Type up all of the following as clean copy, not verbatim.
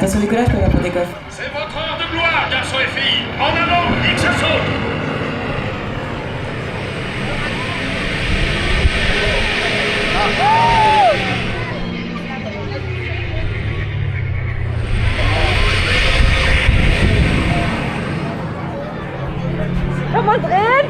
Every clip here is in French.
Attention décollage pour la pour décolle. C'est votre heure de gloire, garçons et filles. En avant, ligue, ça saute. Kann man drehen?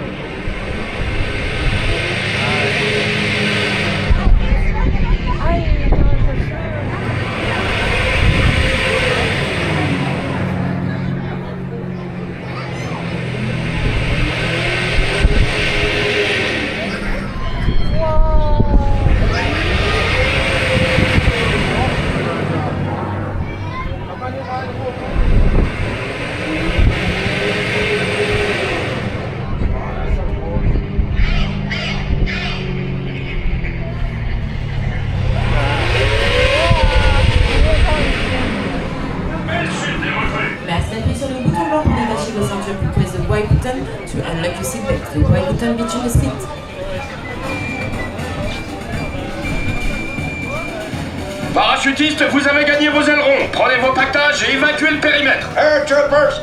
To unlock your seatbelt, the white button between the seat. Parachutistes, vous avez gagné vos ailerons. Prenez vos pactages et évacuez le périmètre. Air troopers,